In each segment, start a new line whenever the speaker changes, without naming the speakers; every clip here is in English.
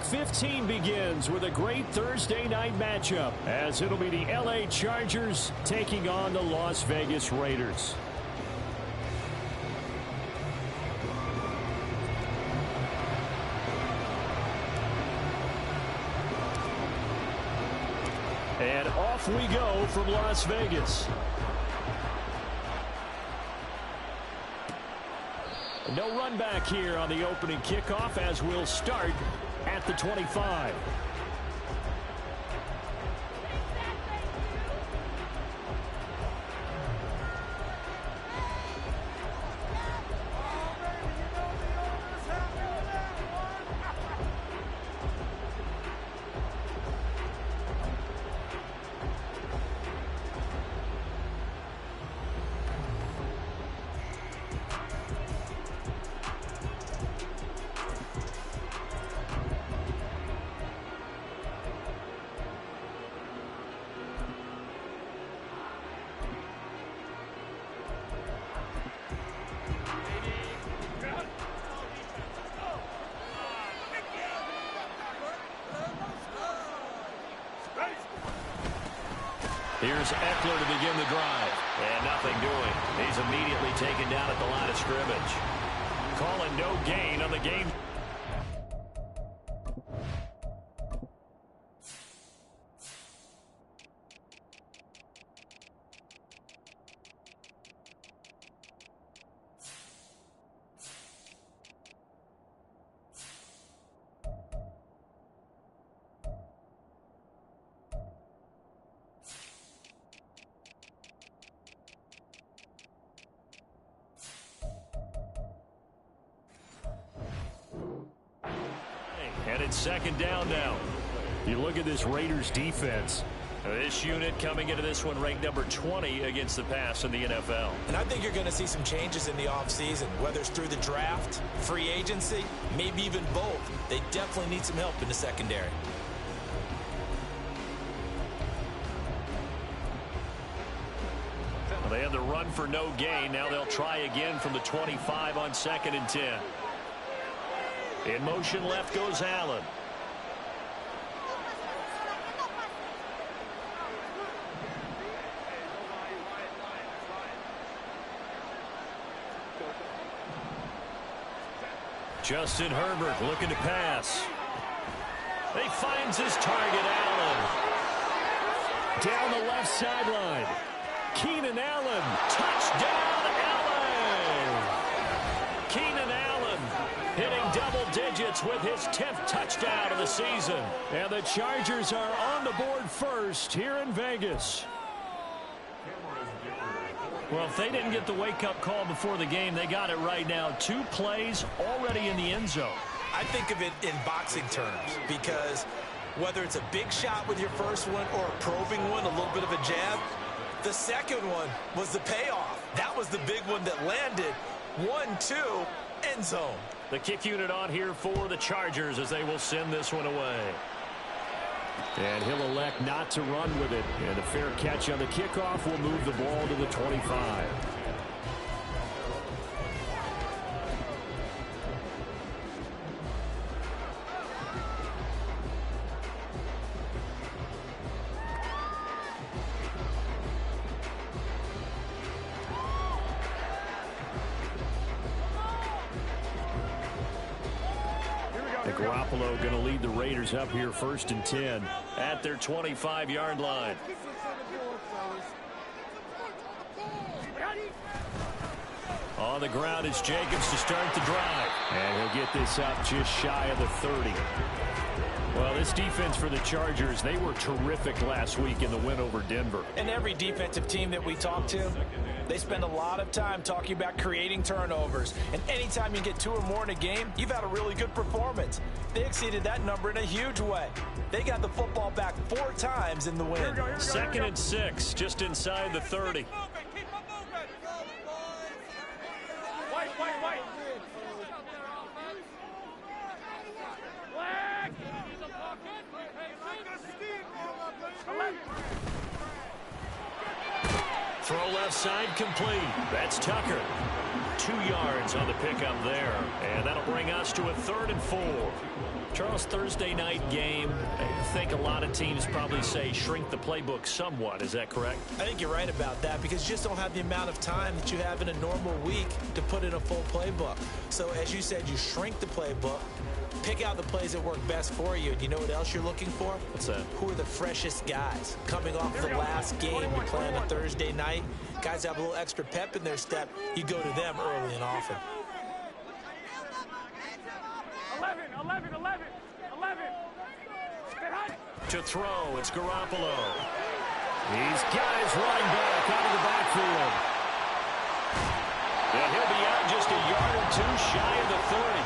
Week 15 begins with a great Thursday night matchup as it'll be the LA Chargers taking on the Las Vegas Raiders. And off we go from Las Vegas. No run back here on the opening kickoff as we'll start at the 25. Here's Eckler to begin the drive. And nothing doing. He's immediately taken down at the line of scrimmage. Calling no gain on the game. And it's second down now. You look at this Raiders defense. This unit coming into this one ranked number 20 against the pass in the NFL.
And I think you're going to see some changes in the offseason, whether it's through the draft, free agency, maybe even both. They definitely need some help in the secondary.
Well, they had the run for no gain. Now they'll try again from the 25 on 2nd and 10. In motion left goes Allen. Justin Herbert looking to pass. He finds his target, Allen. Down the left sideline. Keenan Allen. Touchdown, Allen. Keenan Allen hitting double digits with his 10th touchdown of the season. And the Chargers are on the board first here in Vegas. Well, if they didn't get the wake-up call before the game, they got it right now. 2 plays already in the end zone.
I think of it in boxing terms because whether it's a big shot with your first one or a probing one, a little bit of a jab, the second one was the payoff. That was the big one that landed. 1-2, end zone.
The kick unit on here for the Chargers as they will send this one away. And he'll elect not to run with it. And a fair catch on the kickoff will move the ball to the 25. Garoppolo going to lead the Raiders up here 1st and 10 at their 25-yard line. On the ground is Jacobs to start the drive. And he'll get this up just shy of the 30. Well, this defense for the Chargers, they were terrific last week in the win over Denver.
And every defensive team that we talk to, they spend a lot of time talking about creating turnovers. And anytime you get 2 or more in a game, you've had a really good performance. They exceeded that number in a huge way. They got the football back 4 times in the win.
2nd and 6, just inside the 30. Throw left side, complete. That's Tucker. 2 yards on the pickup there. And that'll bring us to a 3rd and 4. Charles, Thursday night game, I think a lot of teams probably say shrink the playbook somewhat. Is that correct?
I think you're right about that because you just don't have the amount of time that you have in a normal week to put in a full playbook. So as you said, you shrink the playbook, pick out the plays that work best for you. And you know what else you're looking for?
What's that?
Who are the freshest guys coming off the last game? You're playing a Thursday night. Guys have a little extra pep in their step. You go to them early and often.
11.
To throw, it's Garoppolo. These guys running back out of the backfield. And he'll be out just a yard or 2 shy of the 30.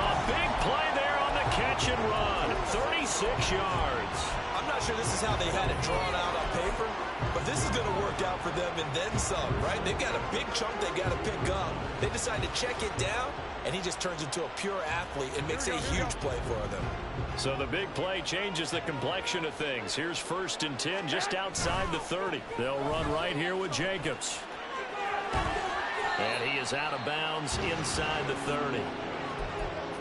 A big play there on the catch and run. 36 yards.
I'm not sure this is how they had it drawn out on paper, but this is going to work out for them and then some, right? They've got a big chunk they got to pick up. They decide to check it down, and he just turns into a pure athlete and makes a huge play for them.
So the big play changes the complexion of things. Here's 1st and 10 just outside the 30. They'll run right here with Jacobs. And he is out of bounds inside the 30.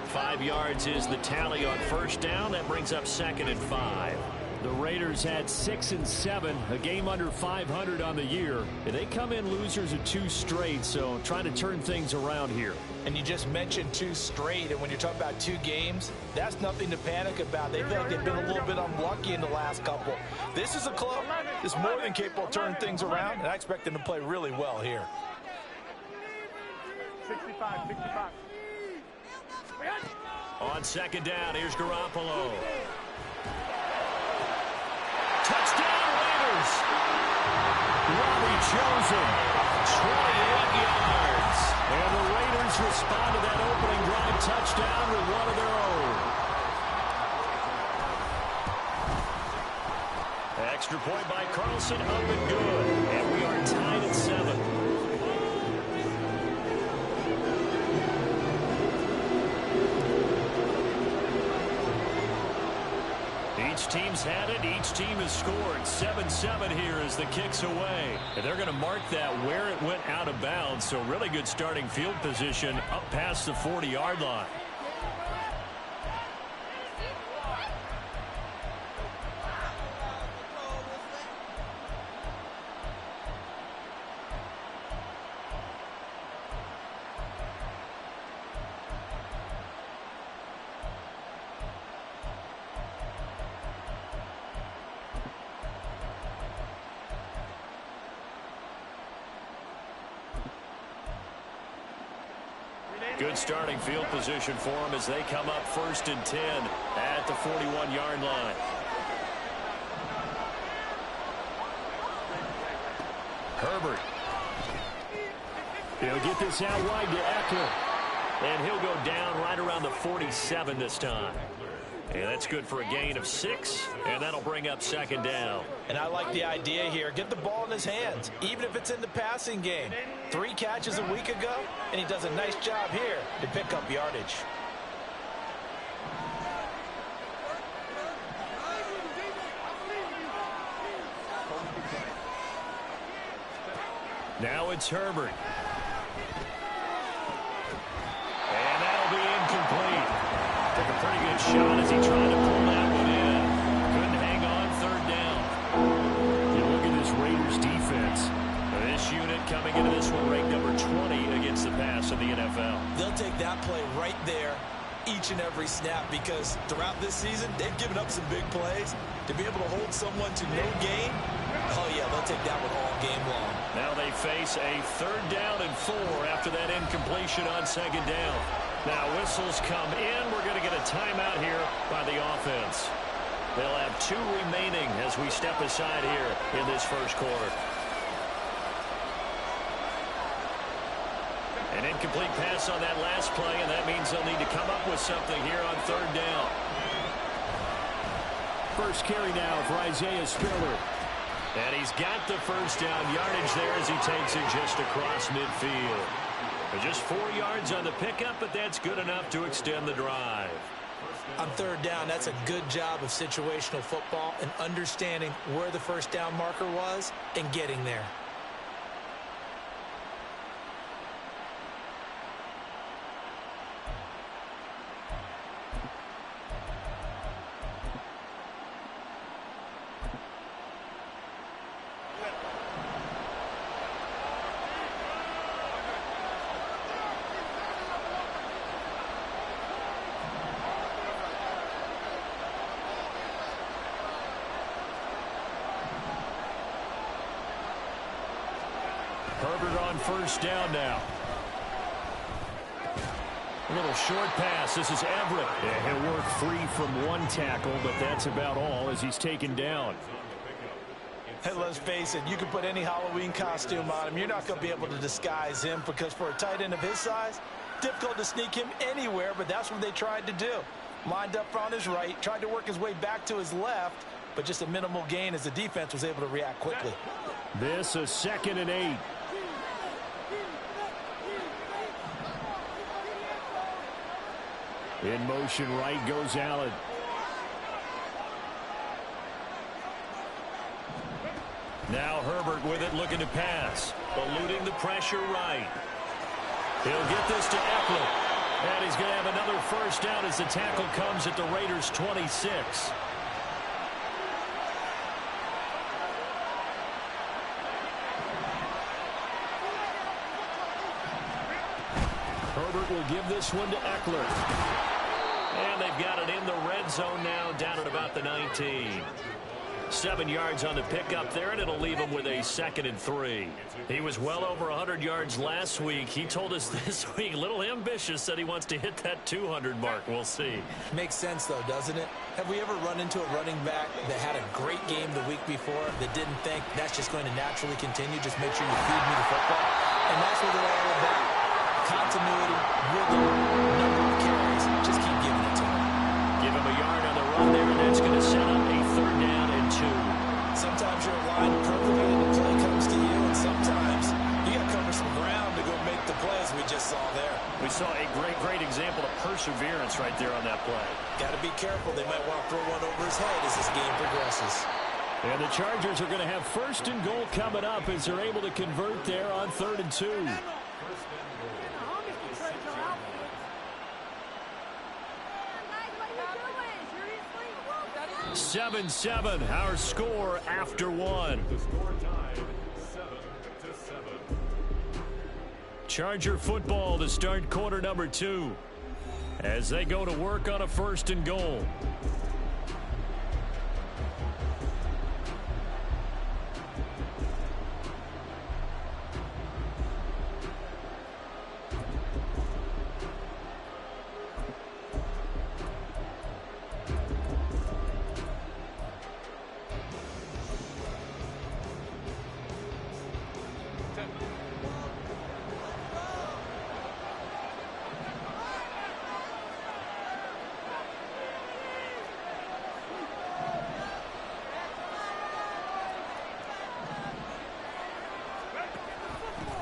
5 yards is the tally on 1st down. That brings up 2nd and 5. The Raiders had 6 and 7, a game under 500 on the year. And they come in losers of 2 straight, so trying to turn things around here.
And you just mentioned 2 straight, and when you're talking about 2 games, that's nothing to panic about. They feel like they've been a little bit unlucky in the last couple. This is a club that's more than capable of turning things around, and I expect them to play really well here.
65.
On 2nd down, here's Garoppolo. Touchdown, Raiders! Robbie Chosen, 28 yards. And the Raiders respond to that opening drive touchdown with one of their own. Extra point by Carlson, up and good. And we are tied at 7. Each team's had it. Each team has scored. 7-7 here as the kick's away. And they're going to mark that where it went out of bounds. So really good starting field position up past the 40-yard line. Good starting field position for them as they come up 1st and 10 at the 41-yard line. Herbert. He'll get this out wide to Eckler. And he'll go down right around the 47 this time. And that's good for a gain of 6, and that'll bring up 2nd down.
And I like the idea here. Get the ball in his hands, even if it's in the passing game. 3 catches a week ago, and he does a nice job here to pick up yardage.
Now it's Herbert. And that'll be incomplete. Took a pretty good shot as he tried to pull that one in. Couldn't hang on 3rd down. You look at this Raiders defense. This unit coming into this one ranked number 20 against the pass in the NFL.
They'll take that play right there each and every snap because throughout this season, they've given up some big plays. To be able to hold someone to no gain, oh yeah, they'll take that one all game long.
Now they face a 3rd down and 4 after that incompletion on 2nd down. Now whistles come in. We're going to get a timeout here by the offense. They'll have 2 remaining as we step aside here in this 1st quarter. An incomplete pass on that last play, and that means they'll need to come up with something here on 3rd down. First carry now for Isaiah Spiller. And he's got the 1st down yardage there as he takes it just across midfield. Just 4 yards on the pickup, but that's good enough to extend the drive.
On 3rd down, that's a good job of situational football and understanding where the 1st down marker was and getting there.
on first down now. A little short pass. This is Everett. Yeah, he'll work free from one tackle, but that's about all as he's taken down.
Hey, let's face it, you can put any Halloween costume on him. You're not going to be able to disguise him because for a tight end of his size, difficult to sneak him anywhere, but that's what they tried to do. Lined up on his right, tried to work his way back to his left, but just a minimal gain as the defense was able to react quickly.
This is 2nd and 8. In motion right goes Allen. Now Herbert with it, looking to pass. Eluding the pressure right. He'll get this to Ewww. And he's going to have another first down as the tackle comes at the Raiders' 26. Herbert will give this one to Ewww. And they've got it in the red zone now, down at about the 19. 7 yards on the pickup there, and it'll leave him with a 2nd and 3. He was well over 100 yards last week. He told us this week, a little ambitious, said he wants to hit that 200 mark. We'll see.
Makes sense, though, doesn't it? Have we ever run into a running back that had a great game the week before that didn't think that's just going to naturally continue? Just make sure you feed me the football. And that's what they're all about. Continuity, rhythm, number of carries. Just keep giving it to him.
Give him a yard on the run there, and that's going to set up a 3rd down and 2.
Sometimes you're aligned perfectly and the play comes to you, and sometimes you got to cover some ground to go make the plays we just saw there.
We saw a great example of perseverance right there on that play.
Got to be careful. They might want to throw one over his head as this game progresses.
And the Chargers are going to have 1st and goal coming up as they're able to convert there on 3rd and 2. 7-7, our score after 1. Charger football to start quarter number 2 as they go to work on a 1st and goal.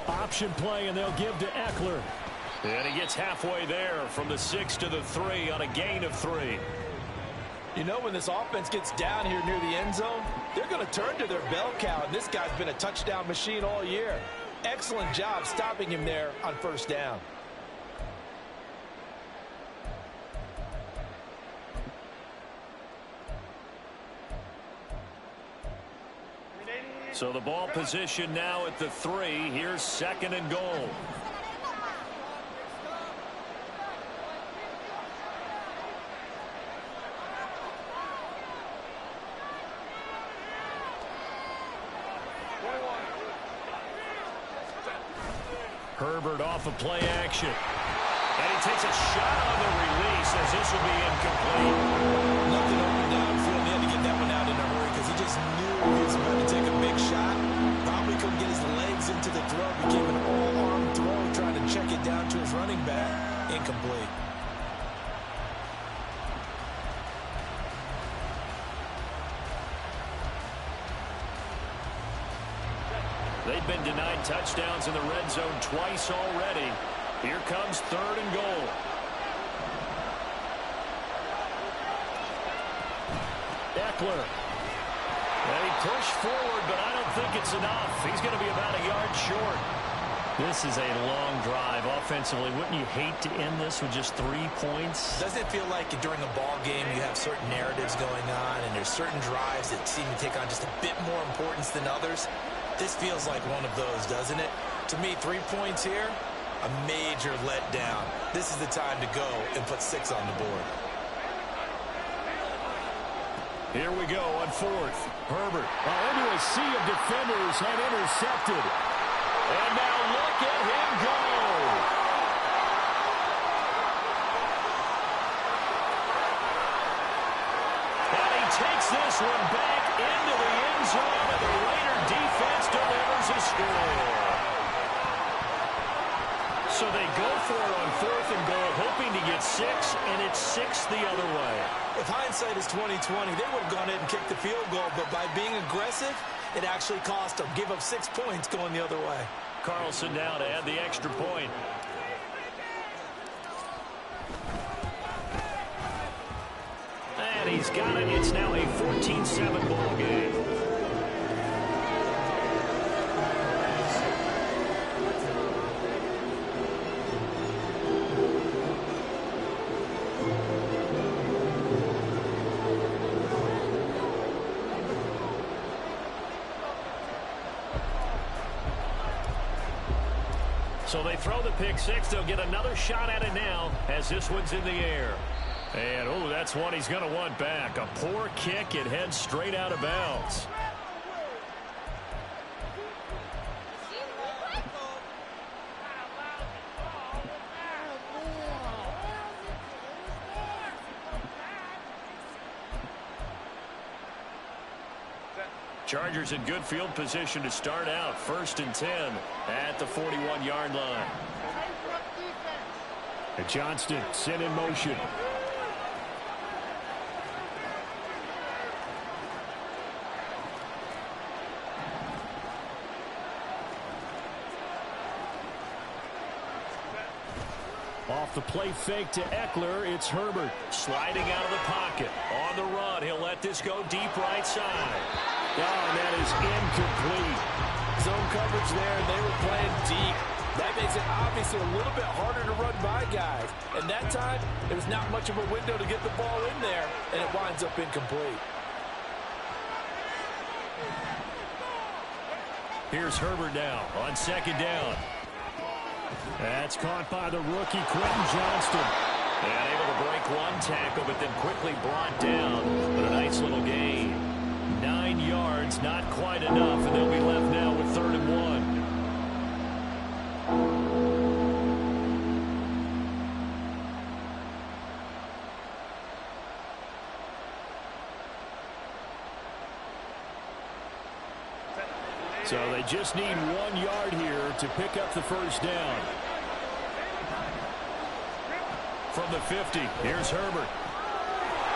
Option play, and they'll give to Ewww. And he gets halfway there from the 6 to the 3 on a gain of 3.
You know, when this offense gets down here near the end zone, they're going to turn to their bell cow, and this guy's been a touchdown machine all year. Excellent job stopping him there on 1st down.
So the ball position now at the 3. Here's 2nd and goal. Herbert off of play action. And he takes a shot on the release as this will be incomplete.
Nothing open downfield. He had to get that one out in a hurry because he just knew he was about to take a big shot. Probably couldn't get his legs into the throw. Became an all-arm throw, trying to check it down to his running back. Incomplete.
They've been denied touchdowns in the red zone twice already. Here comes 3rd and goal. Ewww. And he pushed forward, but I don't think it's enough. He's going to be about a yard short. This is a long drive offensively. Wouldn't you hate to end this with just 3 points?
Doesn't it feel like during a ball game you have certain narratives going on and there's certain drives that seem to take on just a bit more importance than others? This feels like one of those, doesn't it? To me, 3 points here, a major letdown. This is the time to go and put 6 on the board.
Here we go on 4th. Herbert into a sea of defenders and intercepted. And now look at him go. And he takes this one back into the end zone, and the Raider defense delivers a score. So they go for it on 4th and goal, hoping to get 6, and it's 6 the other way.
If hindsight is 20/20, they would have gone ahead and kicked the field goal, but by being aggressive, it actually cost them. Give up 6 points going the other way.
Carlson now to add the extra point. And he's got it. It's now a 14-7 ball game. So they throw the pick six. They'll get another shot at it now as this one's in the air. And, oh, that's one he's going to want back. A poor kick. It heads straight out of bounds. Chargers in good field position to start out. 1st and 10 at the 41-yard line. And Johnston sent in motion. Off the play fake to Eckler, it's Herbert sliding out of the pocket. On the run, he'll let this go deep right side. Oh, and that is incomplete.
Zone coverage there, and they were playing deep. That makes it obviously a little bit harder to run by guys. And that time, there was not much of a window to get the ball in there, and it winds up incomplete.
Here's Herbert now on 2nd down. That's caught by the rookie, Quentin Johnston. And able to break one tackle, but then quickly brought down. But a nice little gain. 9 yards, not quite enough, and they'll be left now with 3rd and 1. So they just need 1 yard here to pick up the 1st down. From the 50, here's Herbert.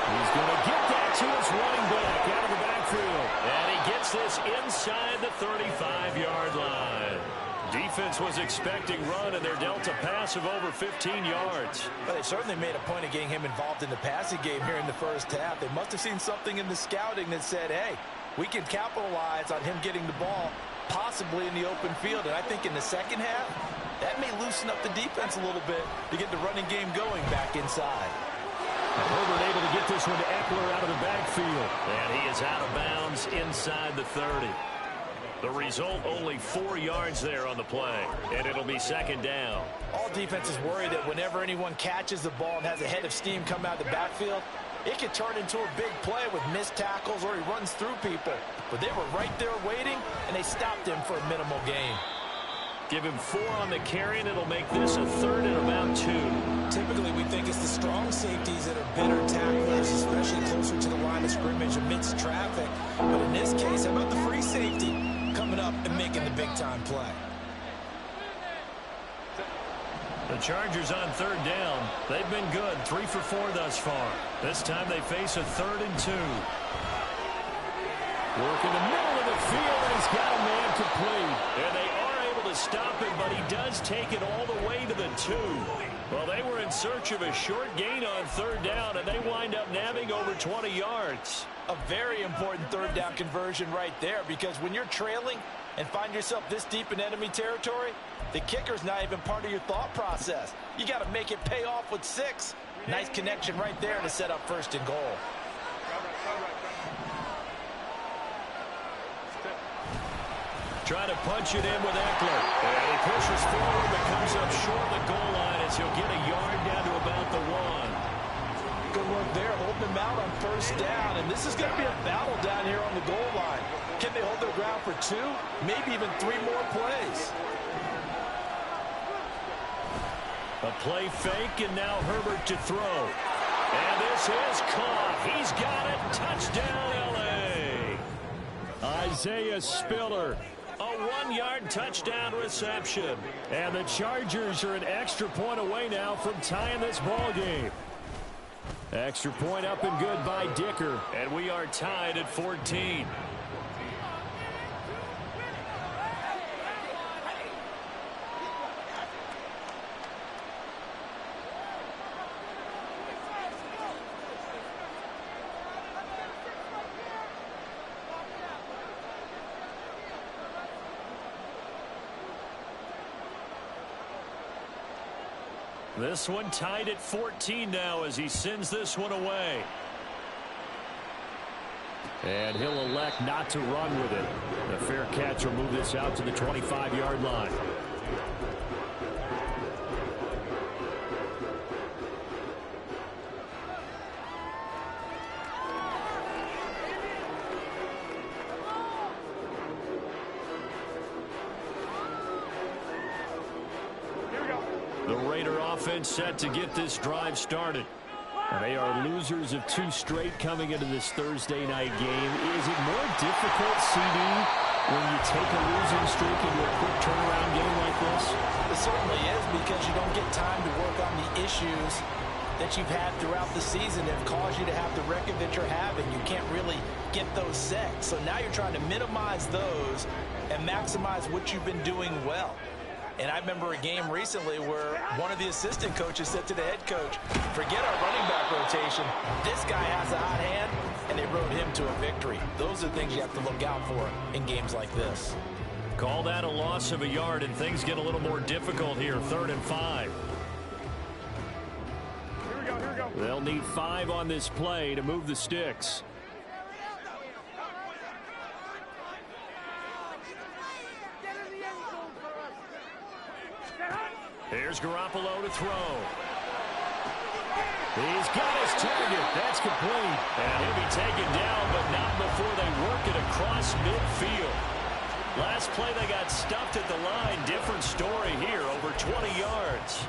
He's going to get that to his running back out of the backfield. And he gets this inside the 35-yard line. Defense was expecting run, and they're dealt a pass of over 15 yards.
But they certainly made a point of getting him involved in the passing game here in the 1st half. They must have seen something in the scouting that said, hey, we can capitalize on him getting the ball possibly in the open field. And I think in the 2nd half, that may loosen up the defense a little bit to get the running game going back inside.
Herbert able to get this one to Eckler out of the backfield. And he is out of bounds inside the 30. The result, only 4 yards there on the play. And it'll be 2nd down.
All defenses worry that whenever anyone catches the ball and has a head of steam come out of the backfield, it could turn into a big play with missed tackles or he runs through people. But they were right there waiting, and they stopped him for a minimal gain.
Give him 4 on the carry, and it'll make this a 3rd and about 2.
Typically, we think it's the strong safeties that are better tacklers, especially closer to the line of scrimmage amidst traffic. But in this case, how about the free safety coming up and making the big-time play?
The Chargers on 3rd down. They've been good, 3 for 4 thus far. This time they face a 3rd and 2. Work in the middle of the field, and he's got a man complete. And they are able to stop him, but he does take it all the way to the 2. Well, they were in search of a short gain on 3rd down, and they wind up nabbing over 20 yards.
A very important 3rd down conversion right there, because when you're trailing and find yourself this deep in enemy territory, the kicker's not even part of your thought process. You got to make it pay off with 6. Nice connection right there to set up 1st and goal.
Trying to punch it in with Eckler. And he pushes forward, but comes up short of the goal line as he'll get a yard down to about the 1.
Good work there, holding them out on 1st down. And this is going to be a battle down here on the goal line. Can they hold their ground for 2, maybe even 3 more plays?
A play fake, and now Herbert to throw. And this is caught. He's got it. Touchdown, L.A. Isaiah Spiller. A 1-yard touchdown reception. And the Chargers are an extra point away now from tying this ball game. Extra point up and good by Dicker. And we are tied at 14. This one tied at 14 now as he sends this one away. And he'll elect not to run with it. The fair catch will move this out to the 25-yard line. Offense set to get this drive started. They are losers of 2 straight coming into this Thursday night game. Is it more difficult, CD, when you take a losing streak into a quick turnaround game like this?
It certainly is, because you don't get time to work on the issues that you've had throughout the season that have caused you to have the record that you're having. You can't really get those set. So now you're trying to minimize those and maximize what you've been doing well. And I remember a game recently where one of the assistant coaches said to the head coach, forget our running back rotation. This guy has a hot hand, and they rode him to a victory. Those are things you have to look out for in games like this.
Call that a loss of a yard, and things get a little more difficult here. 3rd and 5.
Here we go.
They'll need 5 on this play to move the sticks. Here's Garoppolo to throw. He's got his target. That's complete. And he'll be taken down, but not before they work it across midfield. Last play they got stuffed at the line. Different story here, over 20 yards.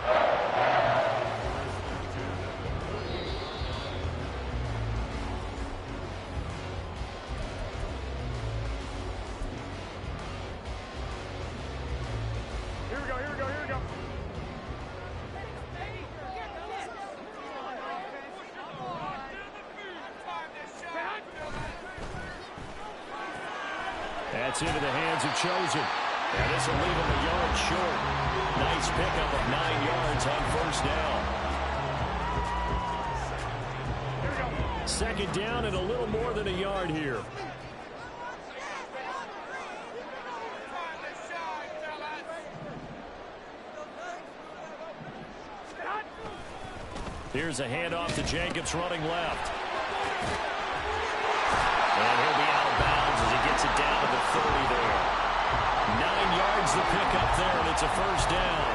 That's into the hands of Chosen. And this will leave him a yard short. Nice pickup of 9 yards on 1st down. 2nd down and a little more than a yard here. Here's a handoff to Jacobs running left. And he'll be out of bounds as he gets it down to the 30 there. 9 yards the pickup there, and it's a 1st down.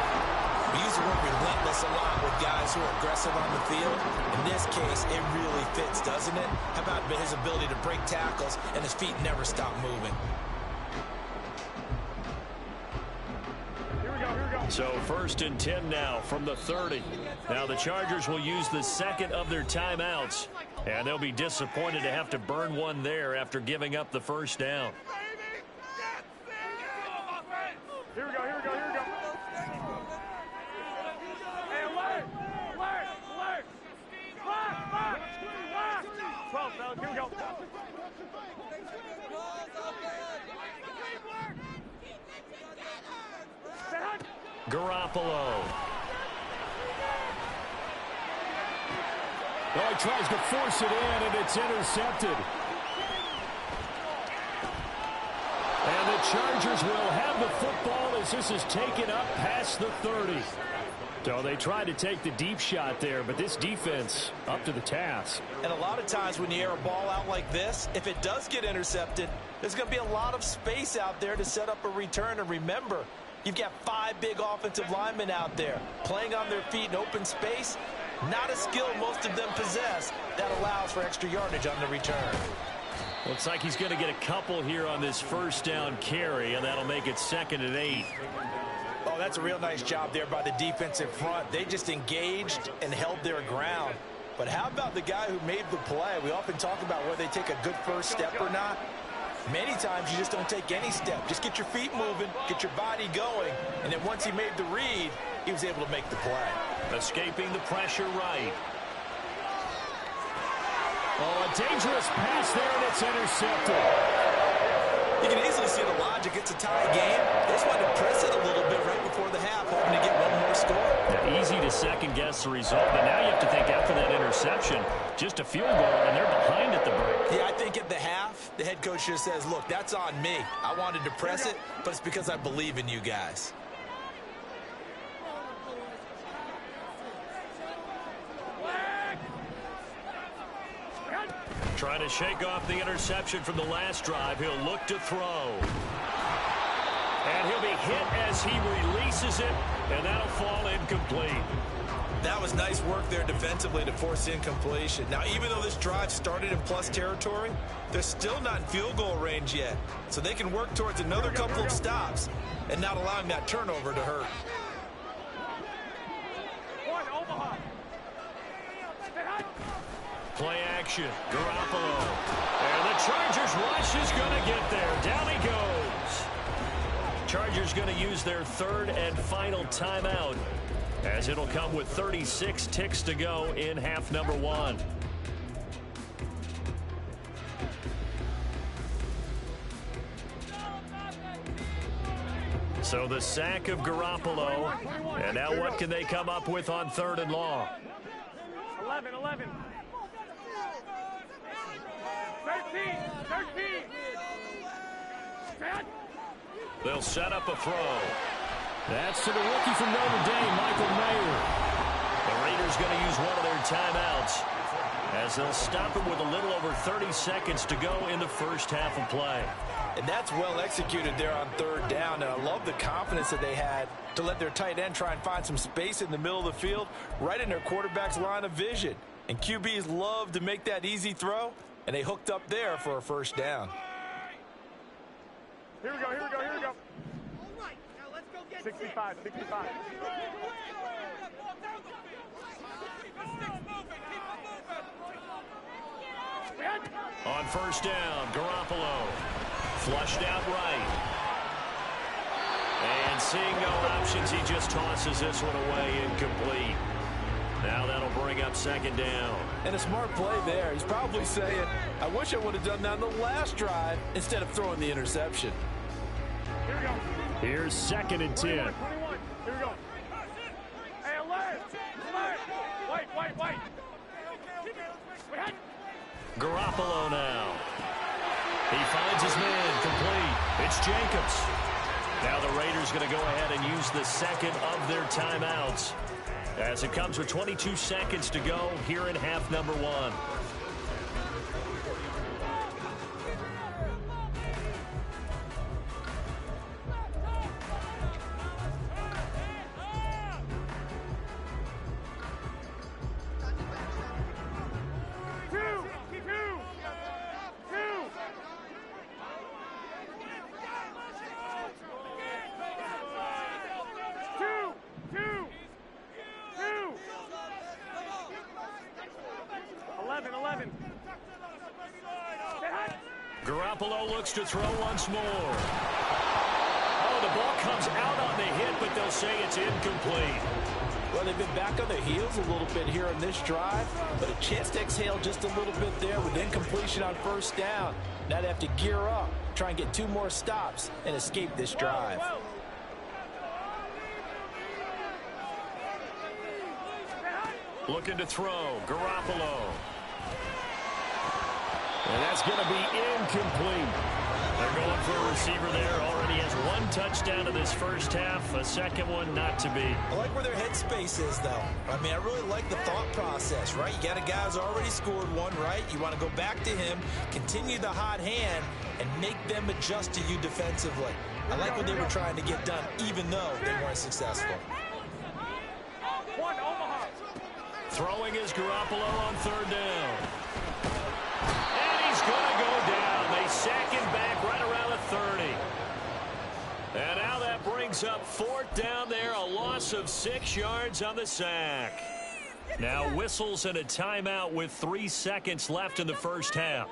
We use the word relentless a lot with guys who are aggressive on the field. In this case, it really fits, doesn't it? How about his ability to break tackles and his feet never stop moving?
So 1st and 10 now from the 30. Now the Chargers will use the 2nd of their timeouts. And they'll be disappointed to have to burn one there after giving up the 1st down.
Here we go. Hey, alert! 12, fellas, here we go.
Garoppolo. Oh, he tries to force it in, and it's intercepted. And the Chargers will have the football as this is taken up past the 30. So they tried to take the deep shot there, but this defense up to the task.
And a lot of times when you air a ball out like this, if it does get intercepted, there's going to be a lot of space out there to set up a return. And remember, you've got 5 big offensive linemen out there playing on their feet in open space. Not a skill most of them possess that allows for extra yardage on the return.
Looks like he's going to get a couple here on this 1st down carry, and that'll make it 2nd and 8.
Oh, That's a real nice job there by the defensive front. They just engaged and held their ground. But how about the guy who made the play? We often talk about whether they take a good first step or not. Many times you just don't take any step. Just get your feet moving, get your body going, and then once he made the read, he was able to make the play.
Escaping the pressure right. Oh, a dangerous pass there, and it's intercepted.
You can easily see the logic. It's a tie game. They just wanted to press it a little bit right before the half, hoping to get one more score.
Yeah, easy to second-guess the result, but now you have to think after that interception, just a field goal, and they're behind at the break.
Yeah, I think at the half, the head coach just says, look, that's on me. I wanted to press it, but it's because I believe in you guys.
Trying to shake off the interception from the last drive. He'll look to throw. And he'll be hit as he releases it, and that'll fall incomplete.
That was nice work there defensively to force incompletion. Now, even though this drive started in plus territory, they're still not in field goal range yet. So they can work towards another couple of stops and not allowing that turnover to hurt.
One, Omaha.
Play action. Garoppolo. And the Chargers rush is going to get there. Down he goes. Chargers going to use their third and final timeout, as it'll come with 36 ticks to go in half number one. So the sack of Garoppolo. And now what can they come up with on third and long?
11. 13.
They'll set up a throw. That's to the rookie from Notre Dame, Michael Mayer. The Raiders going to use one of their timeouts, as they'll stop it with a little over 30 seconds to go in the first half of play.
And that's well executed there on third down. And I love the confidence that they had to let their tight end try and find some space in the middle of the field, right in their quarterback's line of vision. And QBs love to make that easy throw, and they hooked up there for a first down.
Here we go. 65.
On first down, Garoppolo flushed out right. And seeing no options, he just tosses this one away incomplete. Now that'll bring up second down.
And a smart play there. He's probably saying, I wish I would have done that on the last drive instead of throwing the interception.
Here we go.
Here's second and 10.
21. Here we go. Hey, alert! Wait.
Garoppolo now. He finds his man complete. It's Jacobs. Now the Raiders going to go ahead and use the second of their timeouts, as it comes with 22 seconds to go here in half number one. Garoppolo looks to throw once more. Oh, the ball comes out on the hit, but they'll say it's incomplete.
Well, they've been back on their heels a little bit here on this drive, but a chance to exhale just a little bit there with incompletion on first down. Now they have to gear up, try and get two more stops, and escape this drive.
Looking to throw, Garoppolo. And that's going to be incomplete. They're going for a receiver there. Already has one touchdown in this first half. A second one not to be.
I like where their headspace is, though. I mean, I really like the thought process, right? You got a guy who's already scored one, right? You want to go back to him, continue the hot hand, and make them adjust to you defensively. I like what they were trying to get done, even though they weren't successful.
One, Omaha.
Throwing is Garoppolo on third down. He's going to go down. They sack him back right around the 30. And now that brings up fourth down there loss of 6 yards on the sack. Now whistles and a timeout with 3 seconds left in the first half.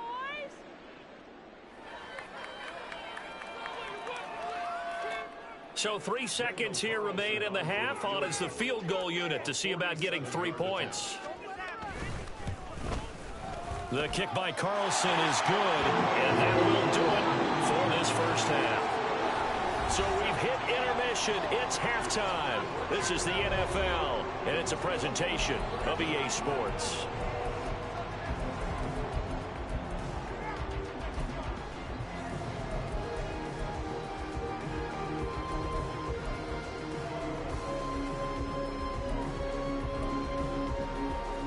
So 3 seconds here remain in the half. On is the field goal unit to see about getting 3 points. The kick by Carlson is good, and that will do it for this first half. So we've hit intermission. It's halftime. This is the NFL, and it's a presentation of EA Sports.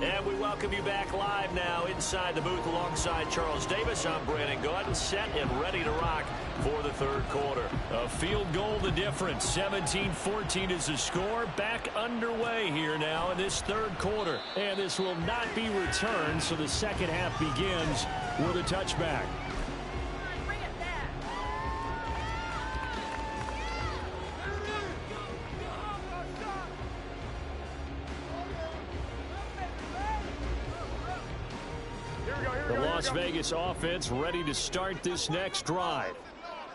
And we welcome you back live now inside the booth alongside Charles Davis. I'm Brandon Gaudin, set and ready to rock for the third quarter. A field goal the difference. 17-14 is the score. Back underway here now in this third quarter. And this will not be returned, so the second half begins with a touchback. The Las Vegas offense ready to start this next drive.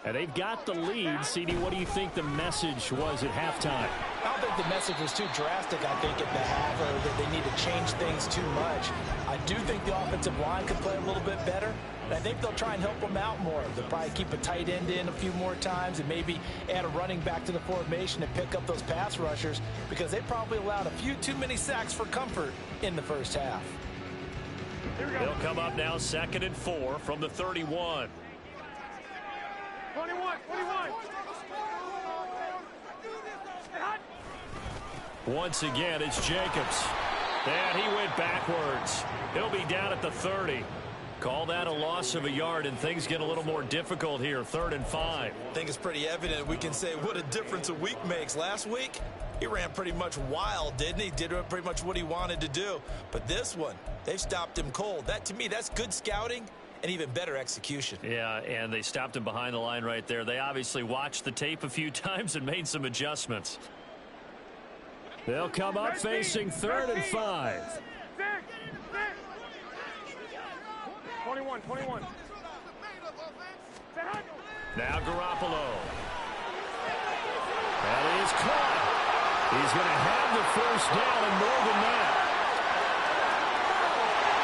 And they've got the lead. CD, what do you think the message was at halftime?
I don't think the message was too drastic, I think, at the half, or that they need to change things too much. I do think the offensive line could play a little bit better, and I think they'll try and help them out more. They'll probably keep a tight end in a few more times and maybe add a running back to the formation and pick up those pass rushers, because they probably allowed a few too many sacks for comfort in the first half.
They'll come up now 2nd and 4 from the 31.
21.
Once again, it's Jacobs. And he went backwards. He'll be down at the 30. Call that a loss of a yard, and things get a little more difficult here. 3rd and 5.
I think it's pretty evident. We can say what a difference a week makes. Last week, he ran pretty much wild, didn't he? Did pretty much what he wanted to do. But this one, they've stopped him cold. That, to me, that's good scouting and even better execution.
Yeah, and they stopped him behind the line right there. They obviously watched the tape a few times and made some adjustments. They'll come up facing 3rd and 5.
21.
Now Garoppolo. That is caught. He's going to have the first down and more than that.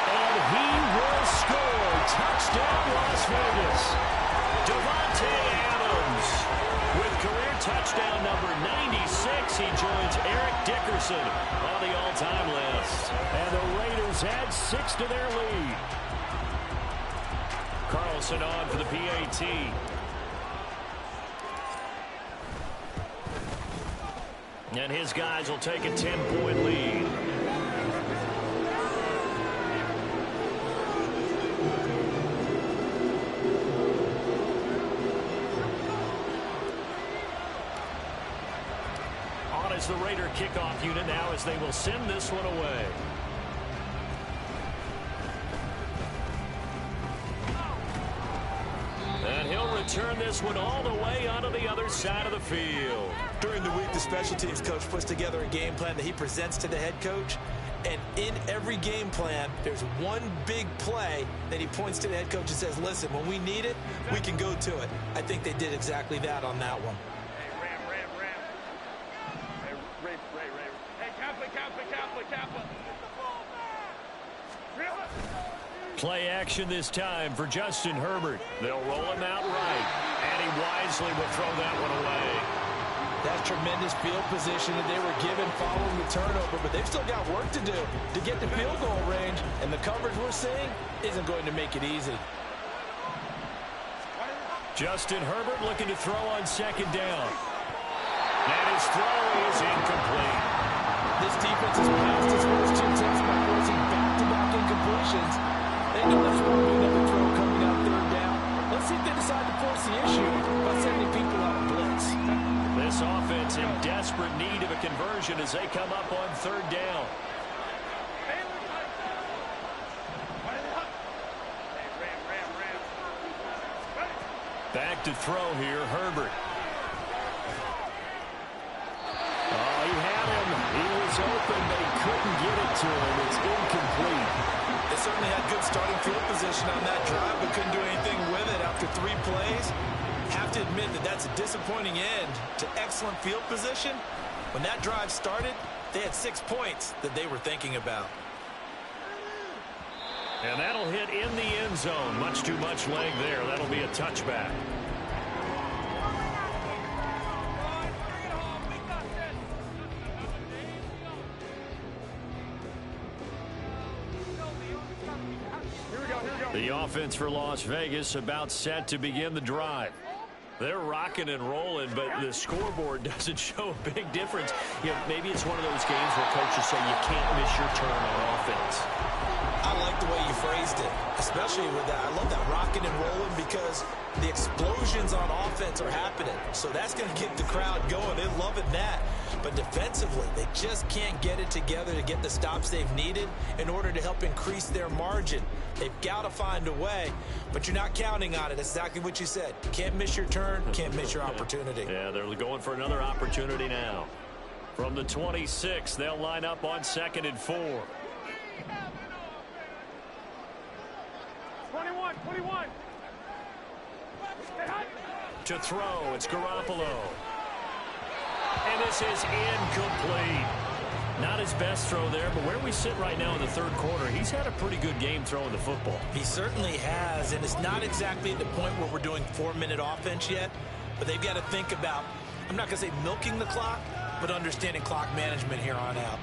And he will score. Touchdown, Las Vegas. Davante Adams. With career touchdown number 96, he joins Eric Dickerson on the all-time list. And the Raiders add 6 to their lead. Carlson on for the PAT. And his guys will take a 10-point lead. On is the Raider kickoff unit now as they will send this one away. And he'll return this one all the way onto the other side of the field.
During the week, the special teams coach puts together a game plan that he presents to the head coach. And in every game plan, there's one big play that he points to the head coach and says, listen, when we need it, we can go to it. I think they did exactly that on that one.
Hey, Ram. Hey, Kaplan.
Play action this time for Justin Herbert. They'll roll him out right, and he wisely will throw that one away.
That's tremendous field position that they were given following the turnover, but they've still got work to do to get to field goal range, and the coverage we're seeing isn't going to make it easy.
Justin Herbert looking to throw on 2nd down. And his throw is incomplete.
This defense has passed its first 2 attempts by forcing back-to-back incompletions. They know there's going to be another throw coming out 3rd down. Let's see if they decide to force the issue by sending people out of blitz.
This offense in desperate need of a conversion as they come up on 3rd down. Back to throw here, Herbert. Oh, he had was open. They couldn't get it to him. It's incomplete.
They certainly had good starting field position on that drive, but couldn't do anything with it after 3 plays. Have to admit that that's a disappointing end to excellent field position. When that drive started, they had 6 points that they were thinking about.
And that'll hit in the end zone. Much too much leg there. That'll be a touchback. The offense for Las Vegas about set to begin the drive. They're rocking and rolling, but the scoreboard doesn't show a big difference. You know, maybe it's one of those games where coaches say you can't miss your turn on offense.
I like the way you phrased it, especially with that. I love that rocking and rolling because the explosions on offense are happening. So that's going to get the crowd going. They're loving that. But defensively, they just can't get it together to get the stops they've needed in order to help increase their margin. They've got to find a way, but you're not counting on it. That's exactly what you said. Can't miss your turn, can't miss your opportunity.
Yeah, they're going for another opportunity now. From the 26, they'll line up on 2nd and 4.
21.
To throw, it's Garoppolo. And this is incomplete. Not his best throw there, but where we sit right now in the 3rd quarter, he's had a pretty good game throwing the football.
He certainly has, and it's not exactly at the point where we're doing 4-minute offense yet, but they've got to think about, I'm not going to say milking the clock, but understanding clock management here on out.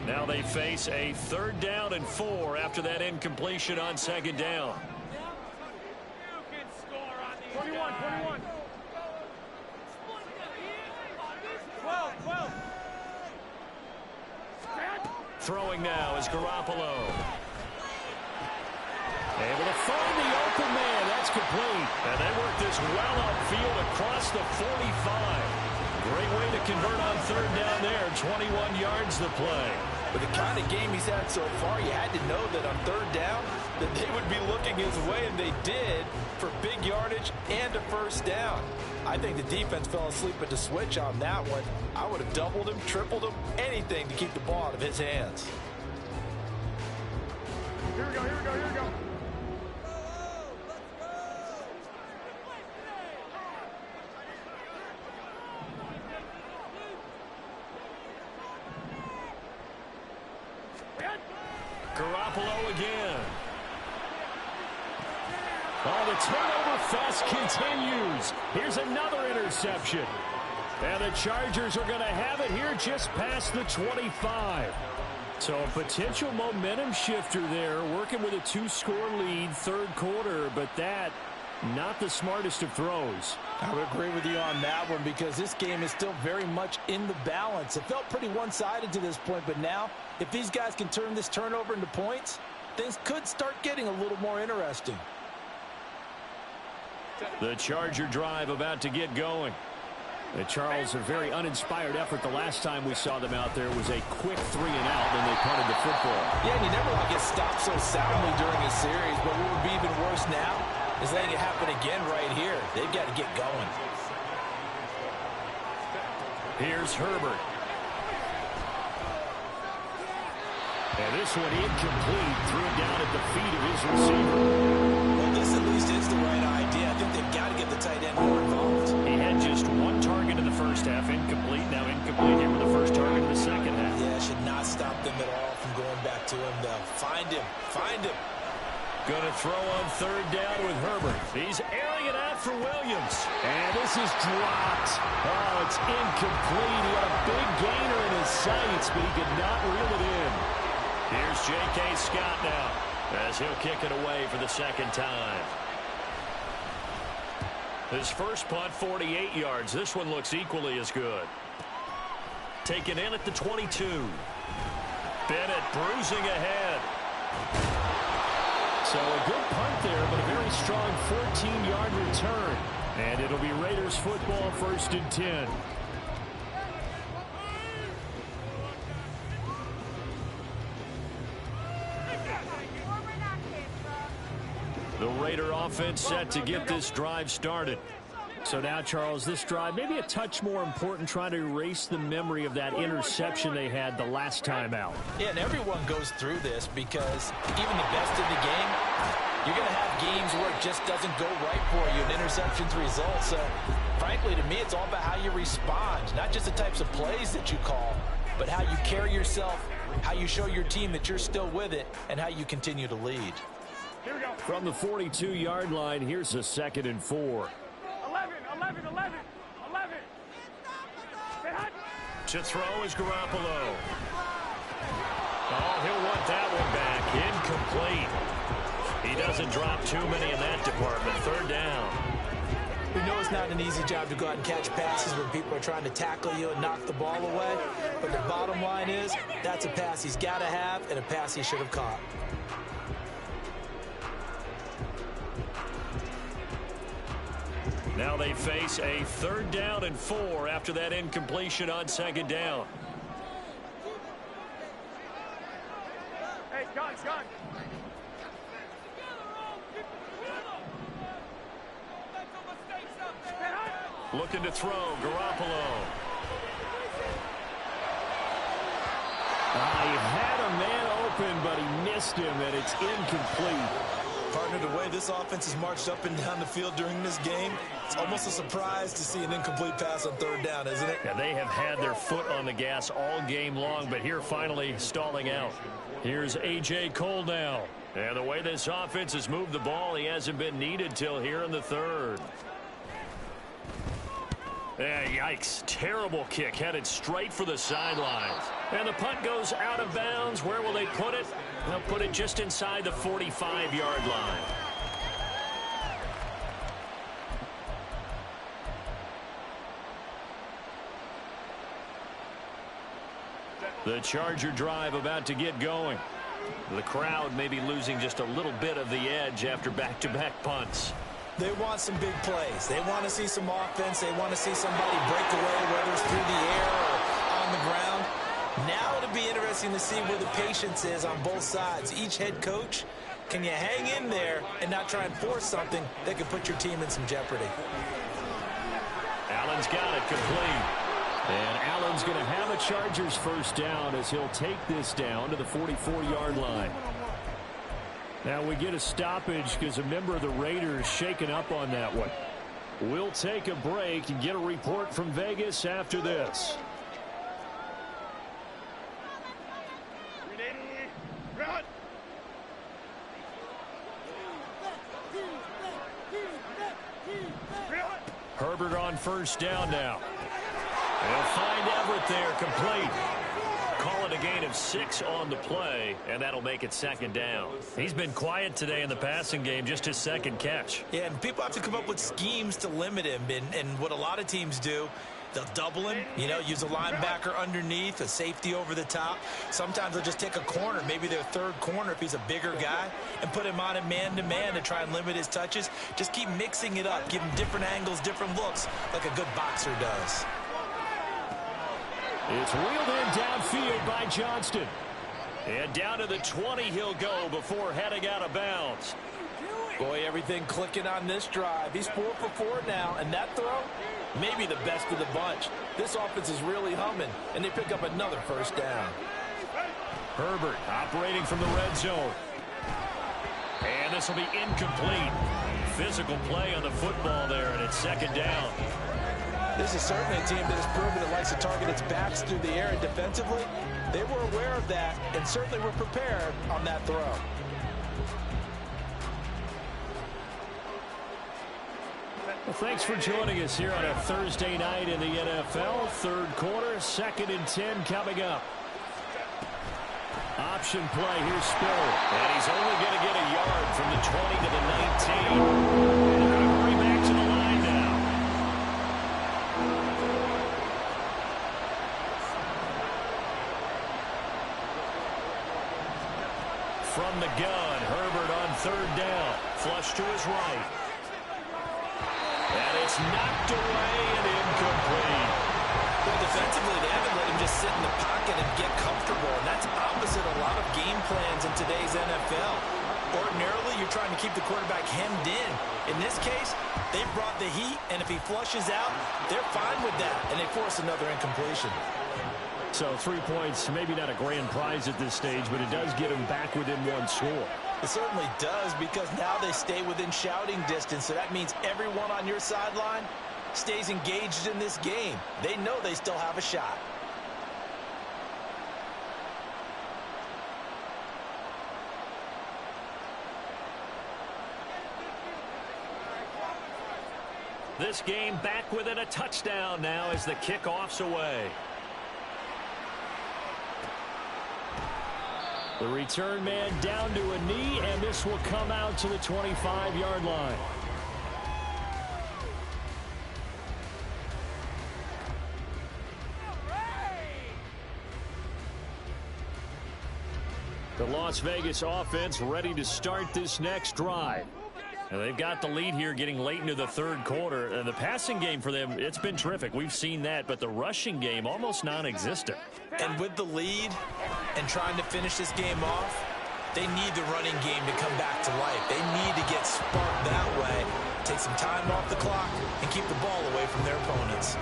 Now they face a 3rd down and 4 after that incompletion on 2nd down.
21. 12.
Throwing now is Garoppolo. Able to find the open man. That's complete. And they work this well upfield across the 45. Great way to convert on 3rd down there. 21 yards the play.
With the kind of game he's had so far, you had to know that on 3rd down that they would be looking his way, and they did, for big yardage and a 1st down. I think the defense fell asleep at the switch on that one. I would have doubled him, tripled him, anything to keep the ball out of his hands.
Here we go.
Garoppolo again. Oh, the turnover fest continues. Here's another interception. And the Chargers are going to have it here just past the 25. So a potential momentum shifter there, working with a 2-score lead, 3rd quarter, but that, not the smartest of throws.
I would agree with you on that one because this game is still very much in the balance. It felt pretty one-sided to this point, but now, if these guys can turn this turnover into points, things could start getting a little more interesting.
The Charger drive about to get going. And Charles, a very uninspired effort. The last time we saw them out there was a quick 3-and-out when they punted the football.
Yeah, and you never want to get stopped so soundly during a series, but what would be even worse now is letting it happen again right here. They've got to get going.
Here's Herbert. And this one incomplete. Threw it down at the feet of his receiver.
Well, this at least is the right idea. I think they've got to get the tight end more involved.
He had just 1 target in the first half. Incomplete. Now incomplete here with the first target in the second half.
Yeah, it should not stop them at all from going back to him, though. Find him.
Going to throw on 3rd down with Herbert. He's airing it out for Williams. And this is dropped. Oh, it's incomplete. He had a big gainer in his sights, but he could not reel it in. Here's J.K. Scott now as he'll kick it away for the 2nd time. His first punt, 48 yards. This one looks equally as good. Taken in at the 22. Bennett bruising ahead. So a good punt there, but a very strong 14-yard return. And it'll be Raiders football, 1st and 10. The Raider offense set to get this drive started. So now, Charles, this drive maybe a touch more important, trying to erase the memory of that interception they had the last time out.
Yeah, and everyone goes through this because even the best in the game, you're going to have games where it just doesn't go right for you, and interceptions result. So, frankly, to me, it's all about how you respond, not just the types of plays that you call, but how you carry yourself, how you show your team that you're still with it, and how you continue to lead.
Here we go.
From the 42-yard line, here's a 2nd and 4.
11.
To throw is Garoppolo. Oh, he'll want that one back. Incomplete. He doesn't drop too many in that department. 3rd down.
We know it's not an easy job to go out and catch passes when people are trying to tackle you and knock the ball away. But the bottom line is, that's a pass he's got to have and a pass he should have caught.
Now they face a 3rd down and 4 after that incompletion on 2nd down.
Hey, gun.
Looking to throw, Garoppolo. He had a man open, but he missed him, and it's incomplete.
Partner, the way this offense has marched up and down the field during this game, it's almost a surprise to see an incomplete pass on 3rd down, isn't it?
Yeah, they have had their foot on the gas all game long, but here finally stalling out. Here's A.J. Cole now. And the way this offense has moved the ball, he hasn't been needed till here in the 3rd. Yeah, yikes. Terrible kick headed straight for the sidelines. And the punt goes out of bounds. Where will they put it? They'll put it just inside the 45-yard line. The Charger drive about to get going. The crowd may be losing just a little bit of the edge after back-to-back punts.
They want some big plays. They want to see some offense. They want to see somebody break away, whether it's through the air or on the ground. Now it'll be interesting to see where the patience is on both sides. Each head coach, can you hang in there and not try and force something that could put your team in some jeopardy?
Allen's got it complete. And Allen's going to have a Chargers 1st down as he'll take this down to the 44-yard line. Now we get a stoppage because a member of the Raiders shaken up on that one. We'll take a break and get a report from Vegas after this. Herbert on 1st down now. They'll find Everett there, complete. Call it a gain of 6 on the play, and that'll make it 2nd down. He's been quiet today in the passing game, just his 2nd catch.
Yeah, and people have to come up with schemes to limit him, and what a lot of teams do, they'll double him, use a linebacker underneath, a safety over the top. Sometimes they'll just take a corner, maybe their 3rd corner if he's a bigger guy, and put him on a man-to-man to try and limit his touches. Just keep mixing it up, give him different angles, different looks, like a good boxer does.
It's wheeled in downfield by Johnston. And down to the 20 he'll go before heading out of bounds.
Boy, everything clicking on this drive. He's 4 for 4 now, and that throw, maybe the best of the bunch. This offense is really humming, and they pick up another 1st down.
Herbert operating from the red zone. And this will be incomplete. Physical play on the football there, and it's 2nd down.
This is certainly a team that has proven it likes to target its backs through the air, and defensively, they were aware of that and certainly were prepared on that throw.
Well, thanks for joining us here on a Thursday night in the NFL. 3rd quarter, 2nd and 10 coming up. Option play, here's Spiller. And he's only going to get a yard from the 20 to the 19. And they're going to hurry back to the line now. From the gun, Herbert on 3rd down. Flush to his right. And it's knocked away and incomplete.
Well, defensively, they haven't let him just sit in the pocket and get comfortable, and that's opposite a lot of game plans in today's NFL. Ordinarily, you're trying to keep the quarterback hemmed in. In this case, they brought the heat, and if he flushes out, they're fine with that, and they force another incompletion.
So 3 points, maybe not a grand prize at this stage, but it does get them back within one score.
It certainly does, because now they stay within shouting distance, so that means everyone on your sideline stays engaged in this game. They know they still have a shot.
This game back within a touchdown now as the kickoff's away. The return man down to a knee, and this will come out to the 25-yard line. The Las Vegas offense ready to start this next drive. And they've got the lead here getting late into the third quarter. And the passing game for them, it's been terrific. We've seen that, but the rushing game almost non-existent.
And with the lead and trying to finish this game off, they need the running game to come back to life. They need to get sparked that way, take some time off the clock, and keep the ball away from their opponents.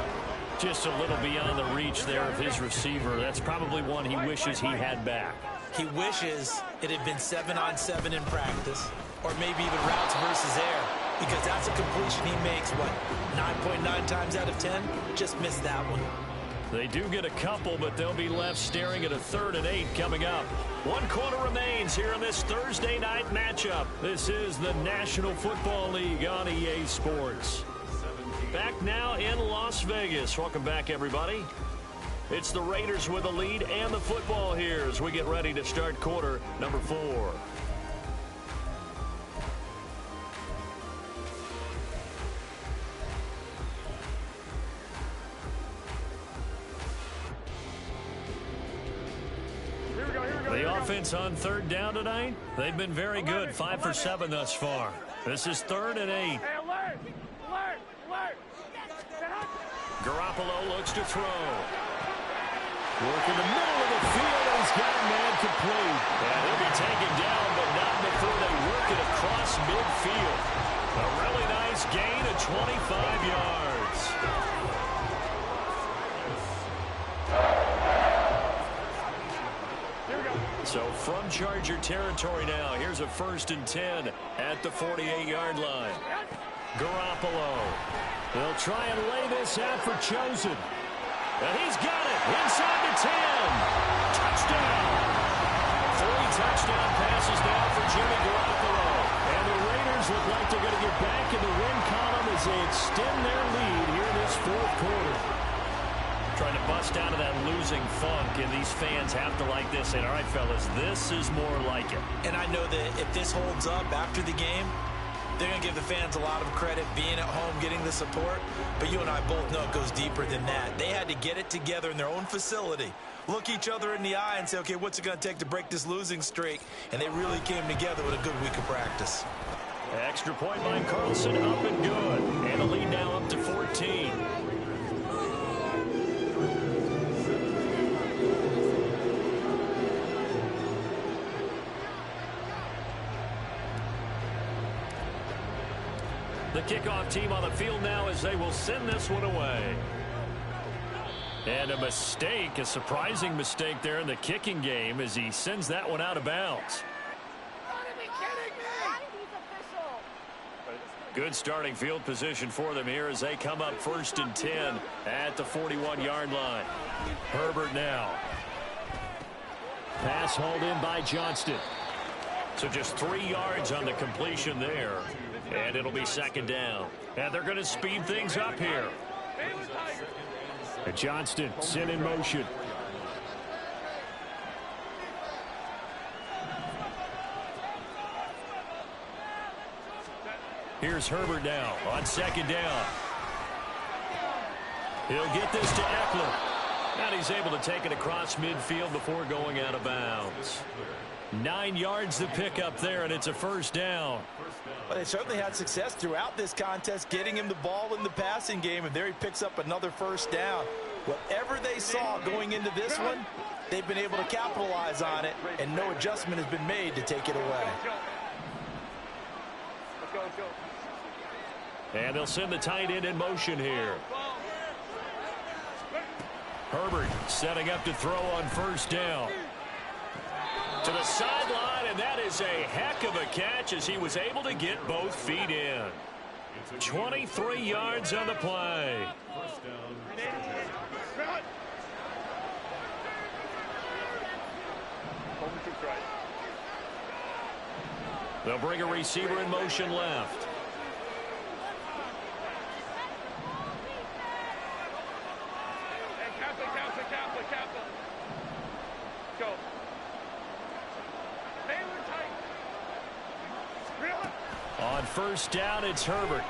Just a little beyond the reach there of his receiver. That's probably one he wishes he had back.
He wishes it had been 7-on-7 in practice, or maybe even routes versus air, because that's a completion he makes, 9.9 times out of 10? Just missed that one.
They do get a couple, but they'll be left staring at a 3rd and 8 coming up. 1 quarter remains here in this Thursday night matchup. This is the National Football League on EA Sports. Back now in Las Vegas. Welcome back, everybody. It's the Raiders with the lead and the football here as we get ready to start quarter number 4. The offense on 3rd down tonight, they've been very good, 5 for 7 thus far. This is 3rd and 8. Garoppolo looks to throw. Work in the middle of the field, and he's got a man complete. And he'll be taken down, but not before they work it across midfield. A really nice gain of 25 yards. So from Charger territory now, here's a 1st and 10 at the 48-yard line. Garoppolo. They'll try and lay this out for Chosen. And he's got it inside the 10. Touchdown. 3 touchdown passes now for Jimmy Garoppolo. And the Raiders look like they're going to get back in the win column as they extend their lead here in this 4th quarter. Trying to bust out of that losing funk, and these fans have to like this. And all right, fellas, this is more like it.
And I know that if this holds up after the game, they're going to give the fans a lot of credit being at home, getting the support. But you and I both know it goes deeper than that. They had to get it together in their own facility, look each other in the eye and say, okay, what's it going to take to break this losing streak? And they really came together with a good week of practice.
Extra point by Carlson, up and good. And a lead now up to 14. The kickoff team on the field now as they will send this one away. And a mistake, a surprising mistake there in the kicking game as he sends that one out of bounds. Good starting field position for them here as they come up 1st and 10 at the 41-yard line. Herbert now. Pass hauled in by Johnston. So just 3 yards on the completion there. And it'll be 2nd down. And they're going to speed things up here. And Johnston sent in motion. Here's Herbert now on 2nd down. He'll get this to Eckler. And he's able to take it across midfield before going out of bounds. 9 yards to pick up there, and it's a 1st down.
Well, they certainly had success throughout this contest, getting him the ball in the passing game, and there he picks up another 1st down. Whatever they saw going into this one, they've been able to capitalize on it, and no adjustment has been made to take it away.
Let's go, let's go.
And they'll send the tight end in motion here. Herbert setting up to throw on first down. To the sideline, and that is a heck of a catch as he was able to get both feet in. 23 yards on the play. They'll bring a receiver in motion left.
Captain. Go.
On first down, it's Herbert.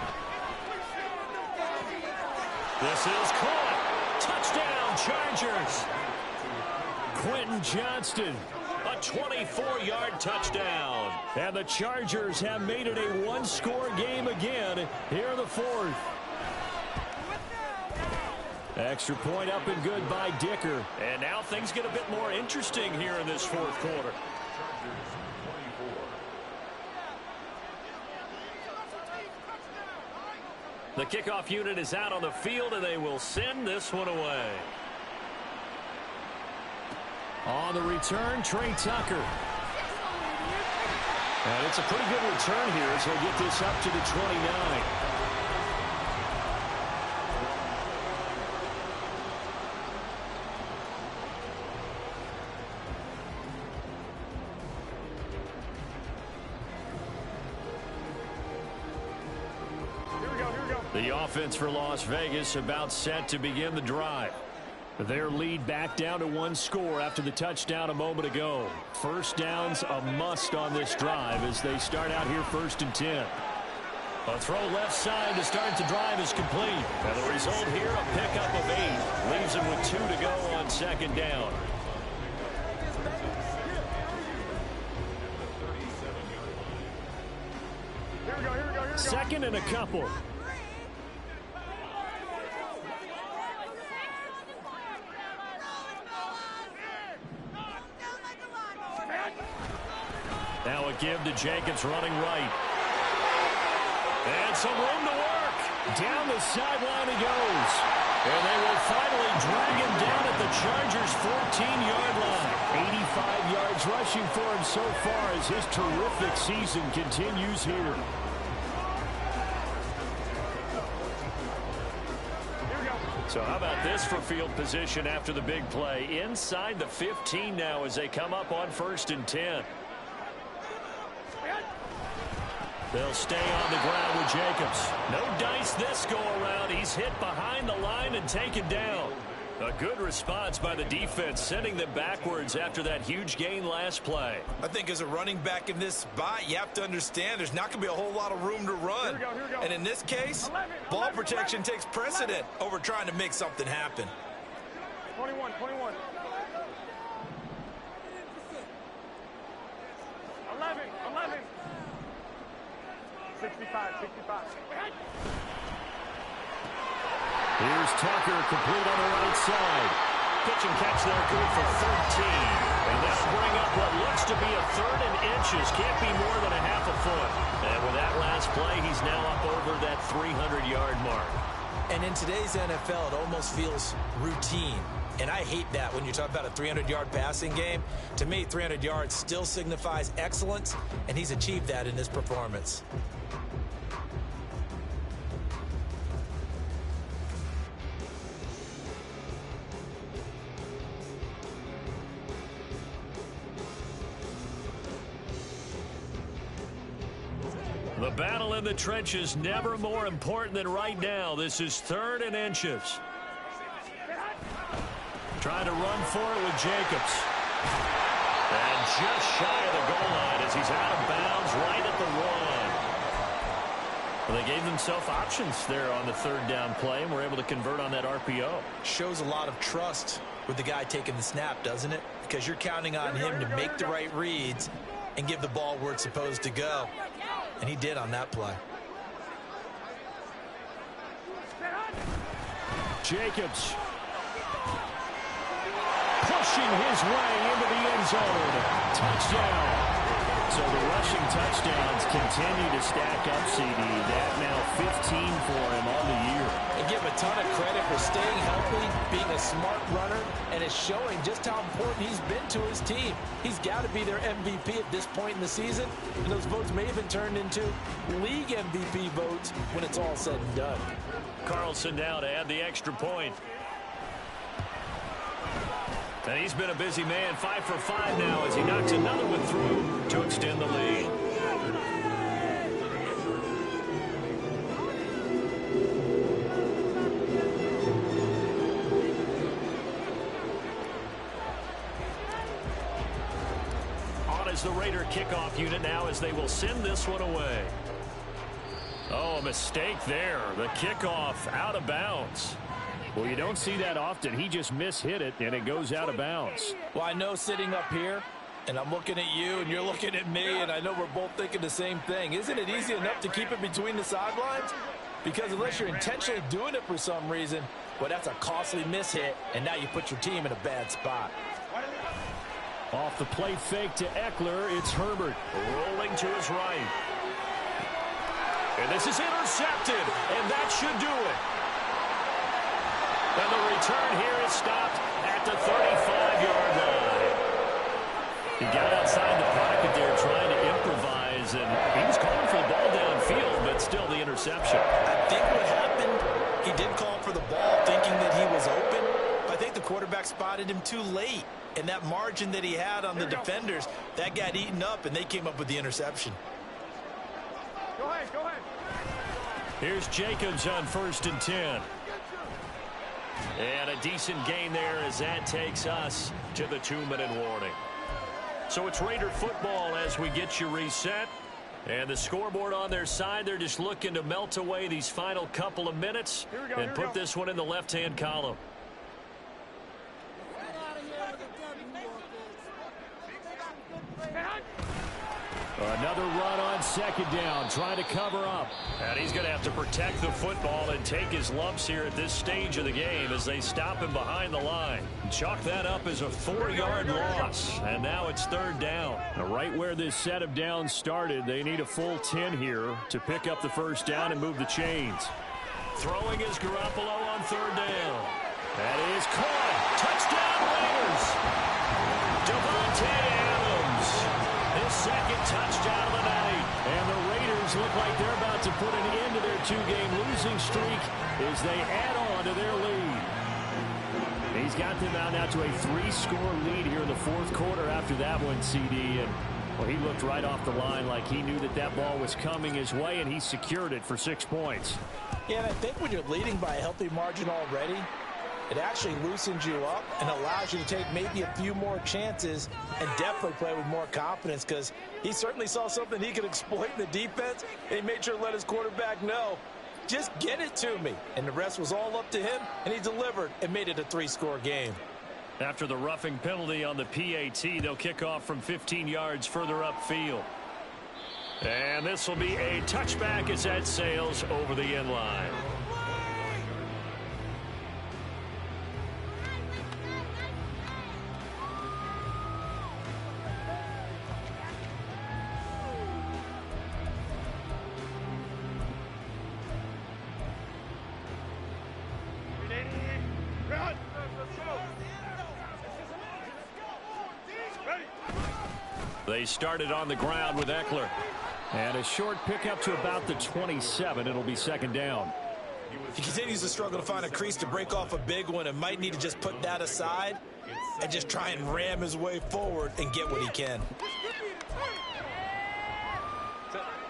This is caught. Touchdown, Chargers. Quentin Johnston, a 24-yard touchdown. And the Chargers have made it a one-score game again here in the fourth. Extra point up and good by Dicker. And now things get a bit more interesting here in this fourth quarter. The kickoff unit is out on the field, and they will send this one away. On the return, Trey Tucker. And it's a pretty good return here as he'll get this up to the 29. The offense for Las Vegas about set to begin the drive. Their lead back down to one score after the touchdown a moment ago. First down's a must on this drive as they start out here 1st and 10. A throw left side to start the drive is complete. And the result here, a pickup of 8. Leaves them with 2 to go on 2nd down.
Here we go.
2nd and a couple. Now a give to Jacobs running right. And some room to work. Down the sideline he goes. And they will finally drag him down at the Chargers' 14-yard line. 85 yards rushing for him so far as his terrific season continues here. So how about this for field position after the big play? Inside the 15 now as they come up on 1st and 10. They'll stay on the ground with Jacobs. No dice this go-around. He's hit behind the line and taken down. A good response by the defense, sending them backwards after that huge gain last play.
I think as a running back in this spot, you have to understand there's not going to be a whole lot of room to run.
Here we go.
And in this case, ball protection takes precedent over trying to make something happen.
21. 11. 65.
Here's Tucker, complete on the right side. Pitch and catch there, good for 13. And that'll bring up what looks to be a 3rd and inches. Can't be more than a half a foot. And with that last play, he's now up over that 300-yard mark.
And in today's NFL, it almost feels routine. And I hate that when you talk about a 300-yard passing game. To me, 300 yards still signifies excellence, and he's achieved that in this performance.
The battle in the trenches never more important than right now. This is 3rd and inches. Trying to run for it with Jacobs. And just shy of the goal line as he's out of bounds right at the 1. Well, they gave themselves options there on the 3rd down play and were able to convert on that RPO.
Shows a lot of trust with the guy taking the snap, doesn't it? Because you're counting on him to make the right reads and give the ball where it's supposed to go. And he did on that play.
Jacobs pushing his way into the end zone. Touchdown. So the rushing touchdowns continue to stack up, CD. That now 15 for him on the year.
And give him a ton of credit for staying healthy, being a smart runner, and it's showing just how important he's been to his team. He's got to be their MVP at this point in the season, and those votes may have been turned into league MVP votes when it's all said and done.
Carlson now to add the extra point. And he's been a busy man, 5 for 5 now as he knocks another one through to extend the lead. On is the Raider kickoff unit now as they will send this one away. Oh, a mistake there. The kickoff out of bounds. Well, you don't see that often. He just mishit it, and it goes out of bounds.
Well, I know sitting up here, and I'm looking at you, and you're looking at me, and I know we're both thinking the same thing. Isn't it easy enough to keep it between the sidelines? Because unless you're intentionally doing it for some reason, well, that's a costly mishit, and now you put your team in a bad spot.
Off the play fake to Eckler, it's Herbert. Rolling to his right. And this is intercepted, and that should do it. And the return here is stopped at the 35-yard line. He got outside the pocket there trying to improvise, and he was calling for the ball downfield, but still the interception.
I think what happened, he did call for the ball thinking that he was open, but I think the quarterback spotted him too late. And that margin that he had on the defenders, that got eaten up, and they came up with the interception.
Go ahead, go ahead.
Here's Jacobs on 1st and 10. And a decent gain there as that takes us to the 2-minute warning. So it's Raider football as we get you reset. And the scoreboard on their side, they're just looking to melt away these final couple of minutes and put this one in the left-hand column. Another run on 2nd down, trying to cover up. And he's going to have to protect the football and take his lumps here at this stage of the game as they stop him behind the line. Chalk that up as a 4-yard loss. And now it's 3rd down. Now, right where this set of downs started, they need a full 10 here to pick up the 1st down and move the chains. Throwing is Garoppolo on 3rd down. That is caught. Touchdown Raiders. Devontae Adams. His 2nd touchdown of the night. And the Raiders look like they're about to put an end to their 2-game losing streak as they add on to their lead. He's got them out now to a 3-score lead here in the 4th quarter after that one, CD. And, well, he looked right off the line like he knew that that ball was coming his way, and he secured it for 6 points.
Yeah, and I think when you're leading by a healthy margin already, it actually loosens you up and allows you to take maybe a few more chances and definitely play with more confidence because he certainly saw something he could exploit in the defense, and he made sure to let his quarterback know, just get it to me. And the rest was all up to him, and he delivered and made it a 3-score game.
After the roughing penalty on the PAT, they'll kick off from 15 yards further upfield. And this will be a touchback as that sails over the end line. They started on the ground with Eckler. And a short pickup to about the 27. It'll be 2nd down.
He continues to struggle to find a crease to break off a big one and might need to just put that aside and just try and ram his way forward and get what he can.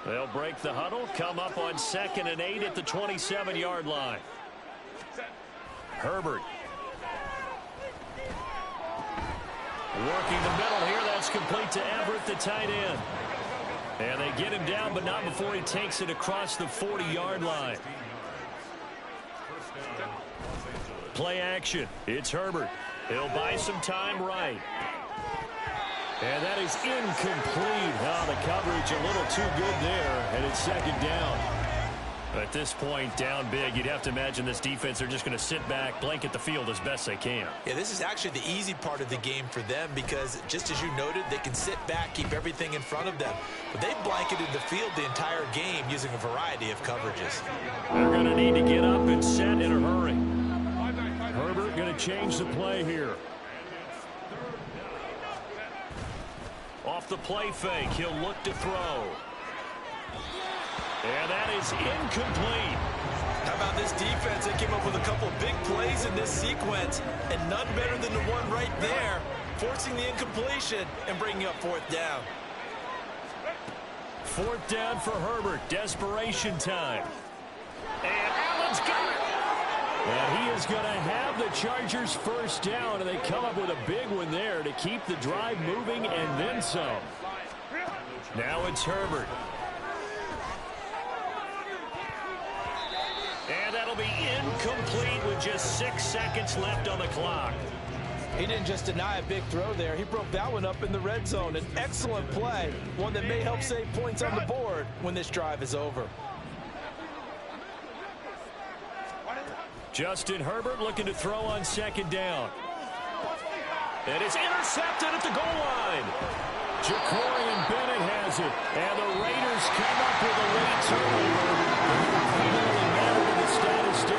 They'll break the huddle, come up on 2nd and 8 at the 27-yard line. Herbert. Working the middle here. That's complete to Everett, the tight end. And they get him down, but not before he takes it across the 40-yard line. Play action. It's Herbert. He'll buy some time right. And that is incomplete. Oh, the coverage a little too good there, and it's 2nd down. At this point, down big, you'd have to imagine this defense are just going to sit back, blanket the field as best they can.
Yeah, this is actually the easy part of the game for them because, just as you noted, they can sit back, keep everything in front of them. But they've blanketed the field the entire game using a variety of coverages.
They're going to need to get up and set in a hurry. Herbert going to change the play here. Off the play fake, he'll look to throw. And that is incomplete.
How about this defense? They came up with a couple big plays in this sequence, and none better than the one right there, forcing the incompletion and bringing up fourth down.
Fourth down for Herbert. Desperation time. And Allen's got it. And he is going to have the Chargers first down, and they come up with a big one there to keep the drive moving and then some. Now it's Herbert. And that'll be incomplete with just 6 seconds left on the clock.
He didn't just deny a big throw there. He broke that one up in the red zone. An excellent play, one that may help save points on the board when this drive is over.
Justin Herbert looking to throw on second down. And it's intercepted at the goal line. Ja'Cory Bennett has it. And the